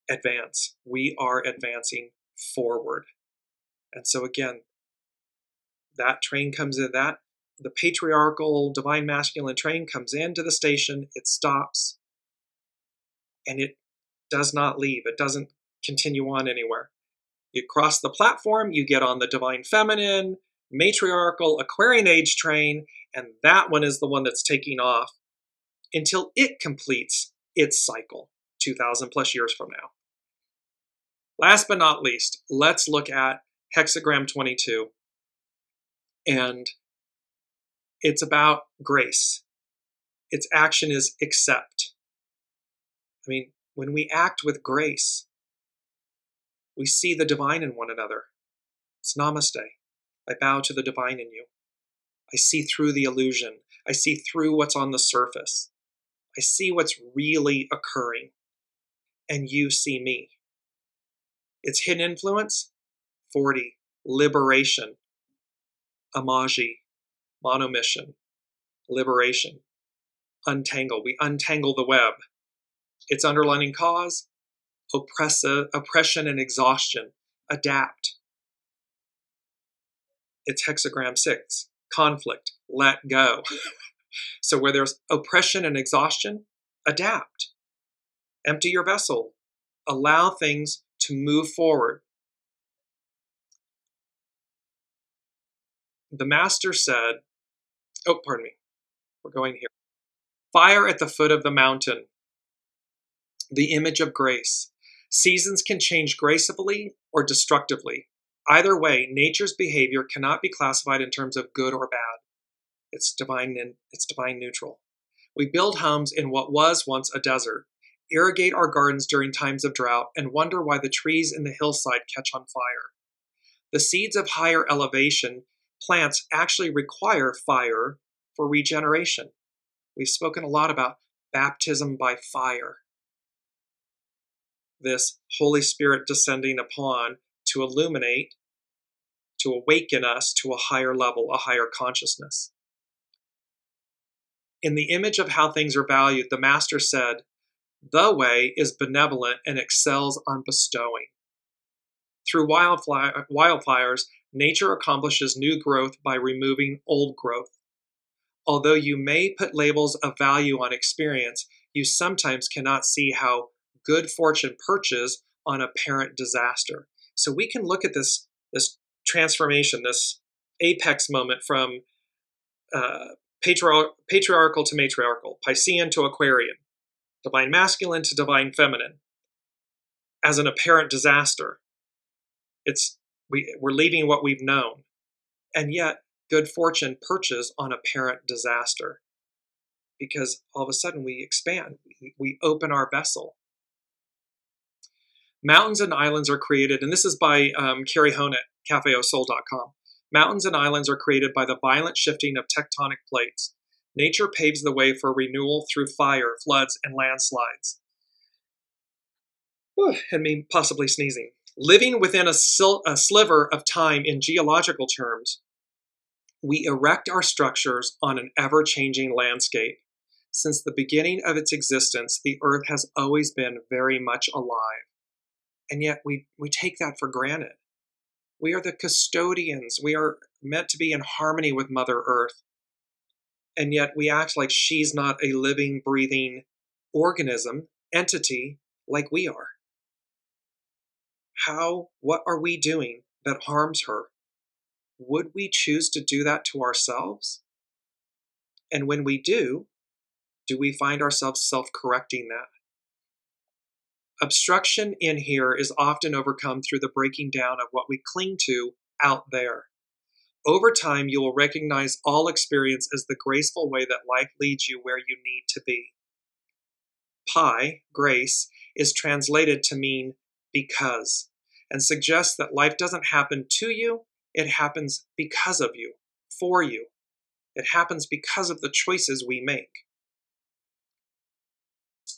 Advance. We are advancing forward. And so again, that train comes in, that the patriarchal divine masculine train comes into the station, it stops, and it does not leave. It doesn't continue on anywhere. You cross the platform, you get on the divine feminine, matriarchal, Aquarian age train, and that one is the one that's taking off until it completes its cycle 2,000 plus years from now. Last but not least, let's look at hexagram 22. And it's about grace. Its action is accept. I mean, when we act with grace, we see the divine in one another. It's namaste. I bow to the divine in you. I see through the illusion. I see through what's on the surface. I see what's really occurring. And you see me. Its hidden influence, 40, liberation, amaji, monomission, liberation, untangle. We untangle the web. Its underlying cause, oppression and exhaustion, adapt. It's hexagram 6, conflict, let go. So where there's oppression and exhaustion, adapt. Empty your vessel. Allow things to move forward. The master said, pardon me, we're going here. Fire at the foot of the mountain, the image of grace. Seasons can change gracefully or destructively. Either way, nature's behavior cannot be classified in terms of good or bad. It's divine neutral. We build homes in what was once a desert, irrigate our gardens during times of drought, and wonder why the trees in the hillside catch on fire. The seeds of higher elevation plants actually require fire for regeneration. We've spoken a lot about baptism by fire. This Holy Spirit descending upon to illuminate, to awaken us to a higher level, a higher consciousness. In the image of how things are valued, the Master said, the way is benevolent and excels on bestowing. Through wildfires, nature accomplishes new growth by removing old growth. Although you may put labels of value on experience, you sometimes cannot see how good fortune perches on apparent disaster. So we can look at this transformation, this apex moment from patriarchal to matriarchal, Piscean to Aquarian, divine masculine to divine feminine, as an apparent disaster. We're leaving what we've known, and yet good fortune perches on apparent disaster, because all of a sudden we expand, we open our vessel. Mountains and islands are created, and this is by Carrie Hone at cafeausoul.com. Mountains and islands are created by the violent shifting of tectonic plates. Nature paves the way for renewal through fire, floods, and landslides. And me possibly sneezing. Living within a sliver of time in geological terms, we erect our structures on an ever-changing landscape. Since the beginning of its existence, the Earth has always been very much alive. And yet we take that for granted. We are the custodians. We are meant to be in harmony with Mother Earth. And yet we act like she's not a living, breathing organism, entity, like we are. What are we doing that harms her? Would we choose to do that to ourselves? And when we do we find ourselves self-correcting that? Obstruction in here is often overcome through the breaking down of what we cling to out there. Over time, you will recognize all experience as the graceful way that life leads you where you need to be. Pi, grace, is translated to mean because, and suggests that life doesn't happen to you, it happens because of you, for you. It happens because of the choices we make.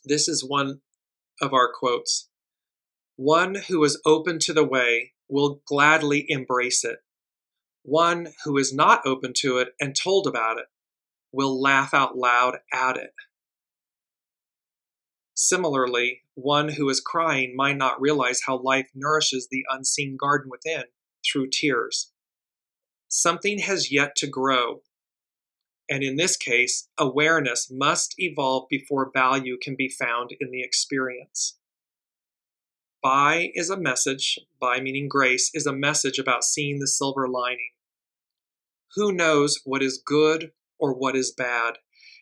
This is one of our quotes. One who is open to the way will gladly embrace it. One who is not open to it and told about it will laugh out loud at it. Similarly, one who is crying might not realize how life nourishes the unseen garden within through tears. Something has yet to grow, And in this case, awareness must evolve before value can be found in the experience. By is a message, by meaning grace, is a message about seeing the silver lining. Who knows what is good or what is bad?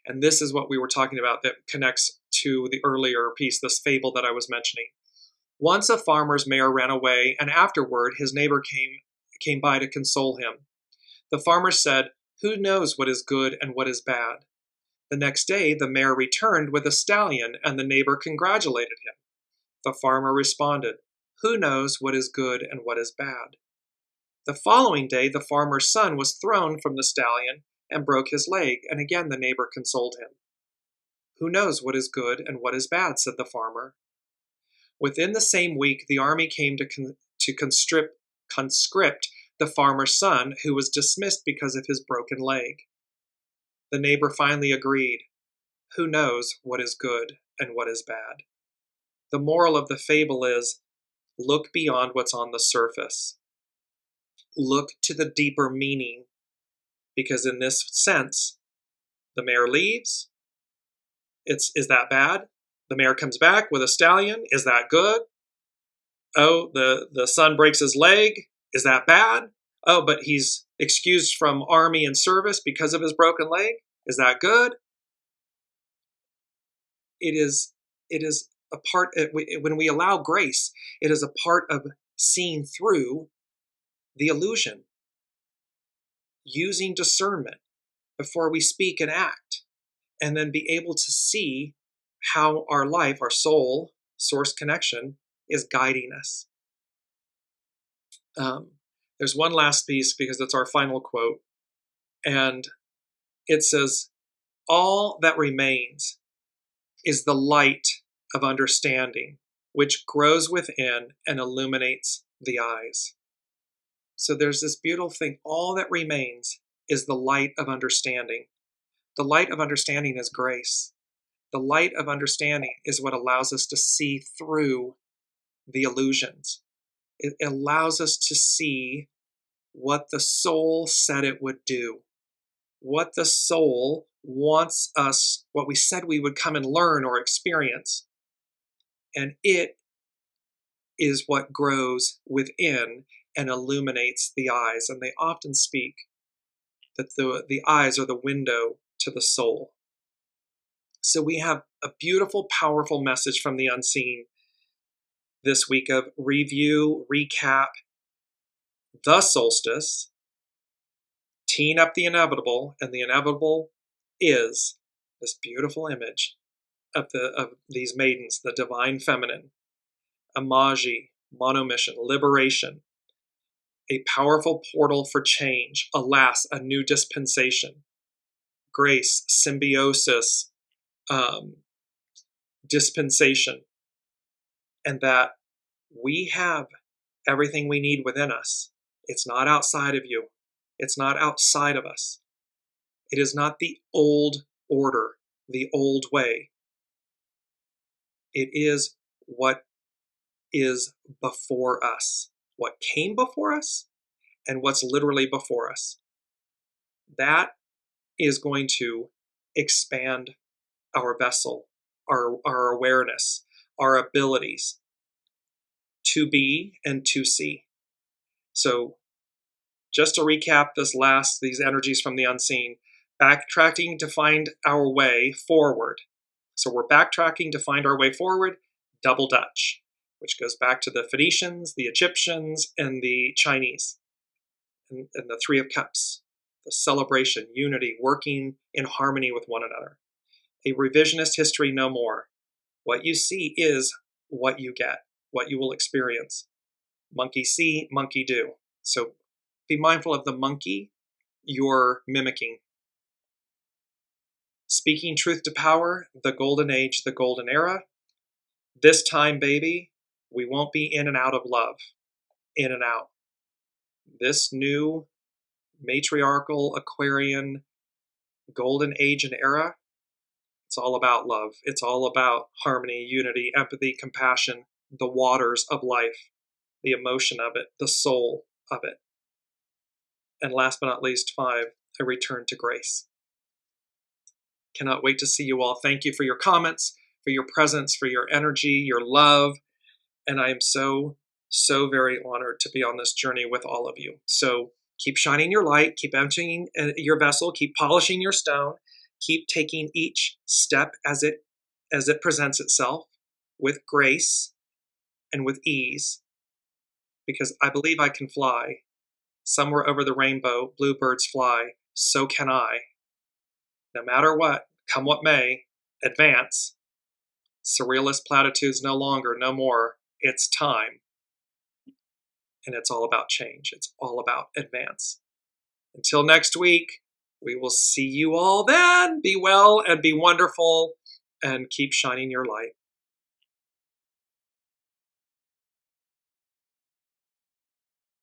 And this is what we were talking about that connects to the earlier piece, this fable that I was mentioning. Once a farmer's mare ran away, and afterward his neighbor came by to console him. The farmer said, "Who knows what is good and what is bad?" The next day the mare returned with a stallion, and the neighbor congratulated him. The farmer responded, "Who knows what is good and what is bad?" The following day the farmer's son was thrown from the stallion and broke his leg, and again the neighbor consoled him. "Who knows what is good and what is bad?" said the farmer. Within the same week, the army came to conscript the farmer's son, who was dismissed because of his broken leg. The neighbor finally agreed. Who knows what is good and what is bad? The moral of the fable is, look beyond what's on the surface. Look to the deeper meaning, because in this sense, the mare leaves. Is that bad? The mare comes back with a stallion. Is that good? Oh, the son breaks his leg. Is that bad? Oh, but he's excused from army and service because of his broken leg. Is that good? It is a part, when we allow grace, it is a part of seeing through the illusion, using discernment before we speak and act, and then be able to see how our life, our soul, source connection, is guiding us. There's one last piece because it's our final quote, and it says, "All that remains is the light of understanding, which grows within and illuminates the eyes." So there's this beautiful thing. All that remains is the light of understanding. The light of understanding is grace. The light of understanding is what allows us to see through the illusions. It allows us to see what the soul said it would do, what the soul wants us, what we said we would come and learn or experience. And it is what grows within and illuminates the eyes. And they often speak that the eyes are the window to the soul. So we have a beautiful, powerful message from the unseen this week of review, recap, the solstice, teeing up the inevitable, and the inevitable is this beautiful image of these maidens, the divine feminine, Imaji, monomission, liberation, a powerful portal for change, alas, a new dispensation, grace, symbiosis, dispensation, and that we have everything we need within us. It's not outside of you. It's not outside of us. It is not the old order, the old way. It is what is before us, what came before us, and what's literally before us. That is going to expand our vessel, our awareness, our abilities to be and to see. So just to recap these energies from the unseen, backtracking to find our way forward. So we're backtracking to find our way forward, double Dutch, which goes back to the Phoenicians, the Egyptians, and the Chinese, and the Three of Cups, the celebration, unity, working in harmony with one another. A revisionist history no more. What you see is what you get, what you will experience. Monkey see, monkey do. So be mindful of the monkey you're mimicking. Speaking truth to power, the golden age, the golden era. This time, baby, we won't be in and out of love. In and out. This new matriarchal Aquarian golden age and era, it's all about love. It's all about harmony, unity, empathy, compassion, the waters of life, the emotion of it, the soul of it. And last but not least, 5, a return to grace. Cannot wait to see you all. Thank you for your comments, for your presence, for your energy, your love. And I am so, so very honored to be on this journey with all of you. So keep shining your light, keep emptying your vessel, keep polishing your stone, keep taking each step as it presents itself with grace and with ease, because I believe I can fly. Somewhere over the rainbow, bluebirds fly. So can I. No matter what, come what may, advance. Surrealist platitudes no longer, no more. It's time. And it's all about change. It's all about advance. Until next week, we will see you all then. Be well and be wonderful and keep shining your light.